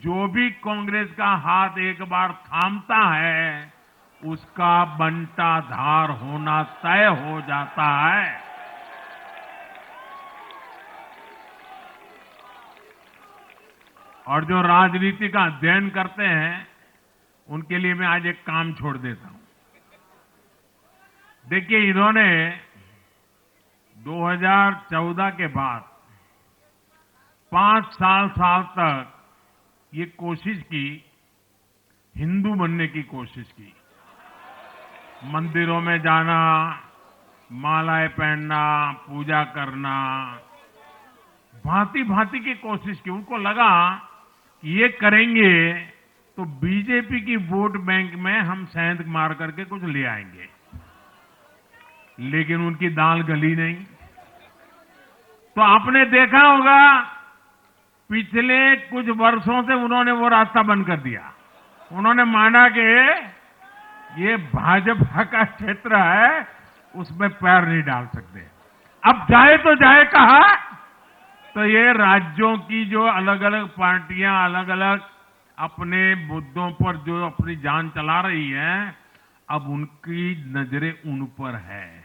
जो भी कांग्रेस का हाथ एक बार थामता है उसका बंटाधार होना तय हो जाता है। और जो राजनीति का अध्ययन करते हैं उनके लिए मैं आज एक काम छोड़ देता हूं। देखिए, इन्होंने 2014 के बाद 5 साल तक ये कोशिश की, हिंदू बनने की कोशिश की। मंदिरों में जाना, मालाएं पहनना, पूजा करना, भांति भांति की कोशिश की। उनको लगा कि ये करेंगे तो बीजेपी की वोट बैंक में हम सेंध मार करके कुछ ले आएंगे, लेकिन उनकी दाल गली नहीं। तो आपने देखा होगा पिछले कुछ वर्षों से उन्होंने वो रास्ता बंद कर दिया। उन्होंने माना कि ये भाजपा का क्षेत्र है, उसमें पैर नहीं डाल सकते। अब जाए तो जाए कहा, तो ये राज्यों की जो अलग अलग पार्टियां अलग अलग अपने मुद्दों पर जो अपनी जान चला रही हैं, अब उनकी नजरें उन पर है।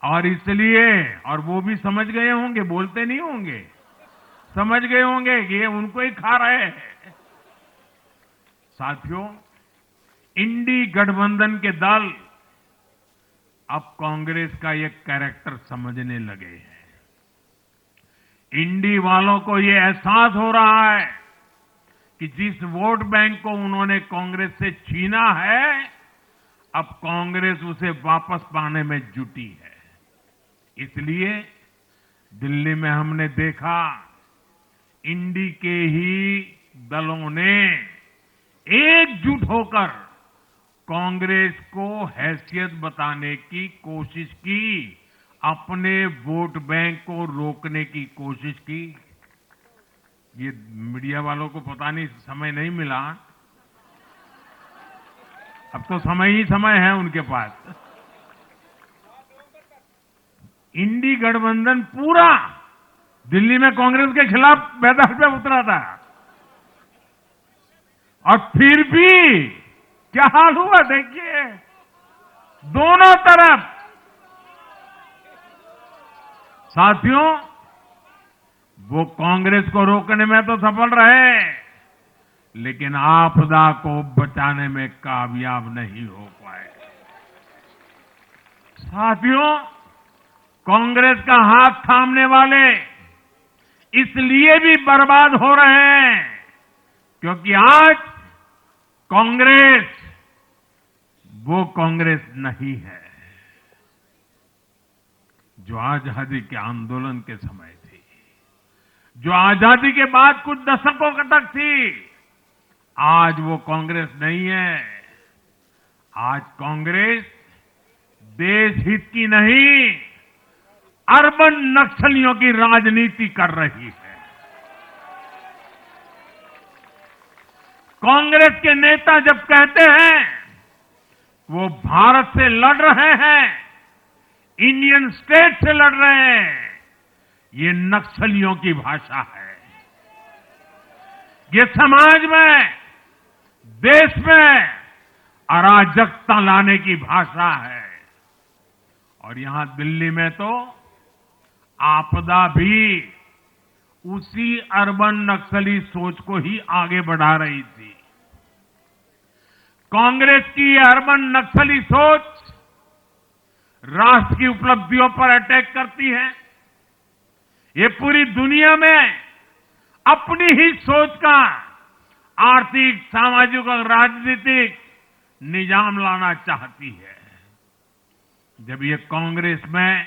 और इसलिए, और वो भी समझ गए होंगे, बोलते नहीं होंगे, समझ गए होंगे कि ये उनको ही खा रहे हैं। साथियों, इंडी गठबंधन के दल अब कांग्रेस का ये कैरेक्टर समझने लगे हैं। इंडी वालों को ये एहसास हो रहा है कि जिस वोट बैंक को उन्होंने कांग्रेस से छीना है, अब कांग्रेस उसे वापस पाने में जुटी है। इसलिए दिल्ली में हमने देखा, इंडी के ही दलों ने एकजुट होकर कांग्रेस को हैसियत बताने की कोशिश की, अपने वोट बैंक को रोकने की कोशिश की। ये मीडिया वालों को पता नहीं समय नहीं मिला, अब तो समय ही समय है उनके पास। इंडी गठबंधन पूरा दिल्ली में कांग्रेस के खिलाफ मैदान पे उतरा था, और फिर भी क्या हाल हुआ देखिए, दोनों तरफ। साथियों, वो कांग्रेस को रोकने में तो सफल रहे, लेकिन आपदा को बचाने में कामयाब नहीं हो पाए। साथियों, कांग्रेस का हाथ थामने वाले इसलिए भी बर्बाद हो रहे हैं क्योंकि आज कांग्रेस वो कांग्रेस नहीं है जो आजादी के आंदोलन के समय थी, जो आजादी के बाद कुछ दशकों तक थी। आज वो कांग्रेस नहीं है। आज कांग्रेस देश हित की नहीं, अर्बन नक्सलियों की राजनीति कर रही है। कांग्रेस के नेता जब कहते हैं वो भारत से लड़ रहे हैं, इंडियन स्टेट से लड़ रहे हैं, ये नक्सलियों की भाषा है। ये समाज में, देश में अराजकता लाने की भाषा है। और यहां दिल्ली में तो आपदा भी उसी अर्बन नक्सली सोच को ही आगे बढ़ा रही थी। कांग्रेस की अर्बन नक्सली सोच राष्ट्र की उपलब्धियों पर अटैक करती है। ये पूरी दुनिया में अपनी ही सोच का आर्थिक, सामाजिक और राजनीतिक निजाम लाना चाहती है। जब ये कांग्रेस में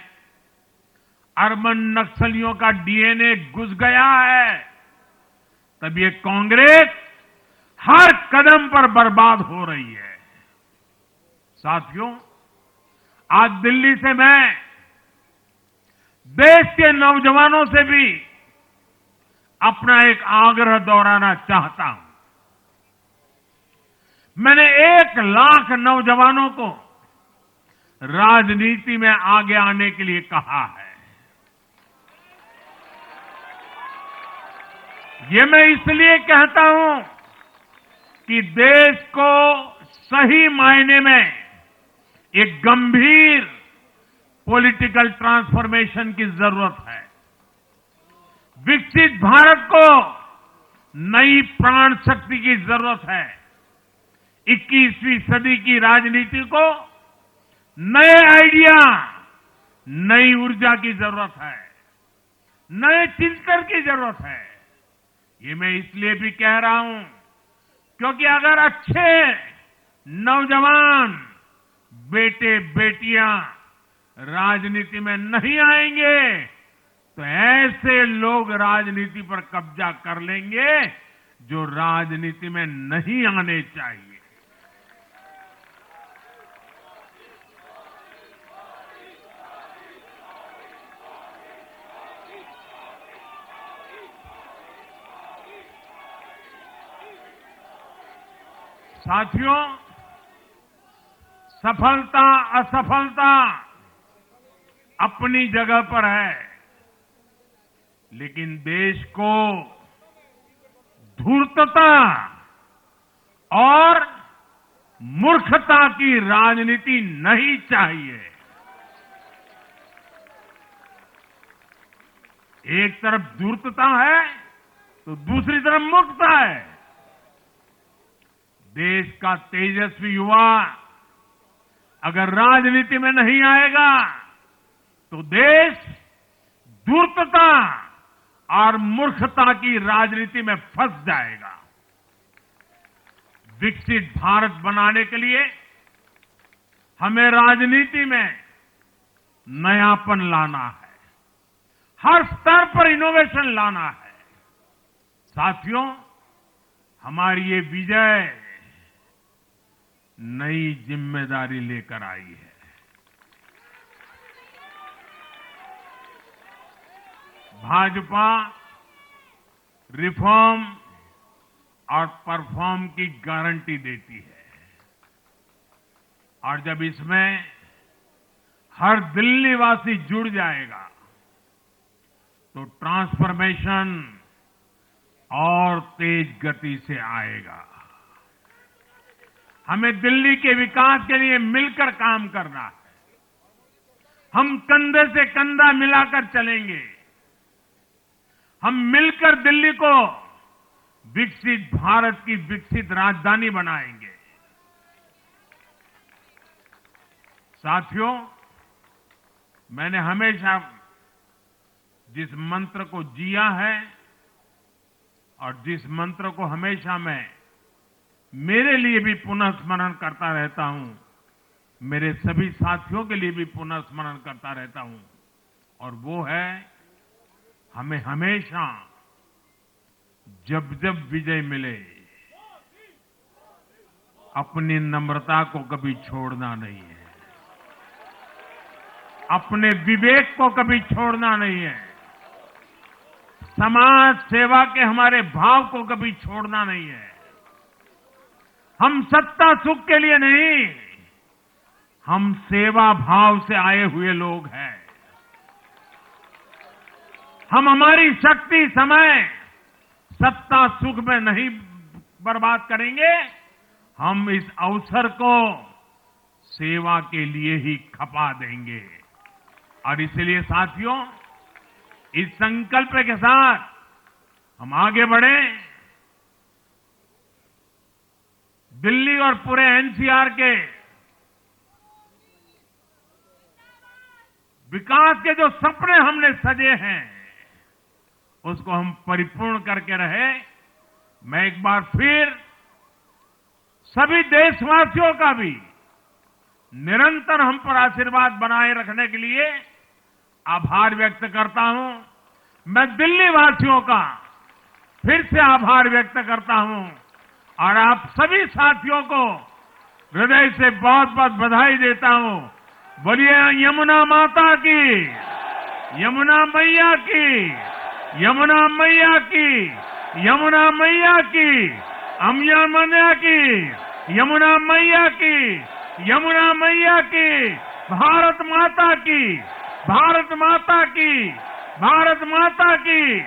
अर्बन नक्सलियों का डीएनए घुस गया है, तब ये कांग्रेस हर कदम पर बर्बाद हो रही है। साथियों, आज दिल्ली से मैं देश के नौजवानों से भी अपना एक आग्रह दोहराना चाहता हूं। मैंने 1 लाख नौजवानों को राजनीति में आगे आने के लिए कहा है। ये मैं इसलिए कहता हूं कि देश को सही मायने में एक गंभीर पॉलिटिकल ट्रांसफॉर्मेशन की जरूरत है। विकसित भारत को नई प्राण शक्ति की जरूरत है। 21वीं सदी की राजनीति को नए आइडिया, नई ऊर्जा की जरूरत है, नए चिंतन की जरूरत है। ये मैं इसलिए भी कह रहा हूं क्योंकि अगर अच्छे नौजवान बेटे बेटियां राजनीति में नहीं आएंगे तो ऐसे लोग राजनीति पर कब्जा कर लेंगे जो राजनीति में नहीं आने चाहिए। साथियों, सफलता असफलता अपनी जगह पर है, लेकिन देश को धूर्तता और मूर्खता की राजनीति नहीं चाहिए। एक तरफ धूर्तता है तो दूसरी तरफ मूर्खता है। देश का तेजस्वी युवा अगर राजनीति में नहीं आएगा तो देश धूर्तता और मूर्खता की राजनीति में फंस जाएगा। विकसित भारत बनाने के लिए हमें राजनीति में नयापन लाना है, हर स्तर पर इनोवेशन लाना है। साथियों, हमारी ये विजय नई जिम्मेदारी लेकर आई है। भाजपा रिफॉर्म और परफॉर्म की गारंटी देती है और जब इसमें हर दिल्ली वासी जुड़ जाएगा तो ट्रांसफॉर्मेशन और तेज गति से आएगा। हमें दिल्ली के विकास के लिए मिलकर काम करना है। हम कंधे से कंधा मिलाकर चलेंगे। हम मिलकर दिल्ली को विकसित भारत की विकसित राजधानी बनाएंगे। साथियों, मैंने हमेशा जिस मंत्र को जिया है और जिस मंत्र को हमेशा मैं मेरे लिए भी पुनः स्मरण करता रहता हूं, मेरे सभी साथियों के लिए भी पुनः स्मरण करता रहता हूं, और वो है हमें हमेशा जब जब विजय मिले अपनी नम्रता को कभी छोड़ना नहीं है, अपने विवेक को कभी छोड़ना नहीं है, समाज सेवा के हमारे भाव को कभी छोड़ना नहीं है। हम सत्ता सुख के लिए नहीं, हम सेवा भाव से आए हुए लोग हैं। हम हमारी शक्ति समय सत्ता सुख में नहीं बर्बाद करेंगे, हम इस अवसर को सेवा के लिए ही खपा देंगे। और इसलिए साथियों, इस संकल्प के साथ हम आगे बढ़े। दिल्ली और पूरे एनसीआर के विकास के जो सपने हमने सजे हैं उसको हम परिपूर्ण करके रहे। मैं एक बार फिर सभी देशवासियों का भी निरंतर हम पर आशीर्वाद बनाए रखने के लिए आभार व्यक्त करता हूं। मैं दिल्ली वासियों का फिर से आभार व्यक्त करता हूं और आप सभी साथियों को हृदय से बहुत बहुत बधाई देता हूं। बोलिए यमुना माता की, यमुना मैया की, यमुना मैया की, यमुना मैया की, अम्या मैया की, यमुना मैया की, यमुना मैया की, भारत माता की, भारत माता की, भारत माता की।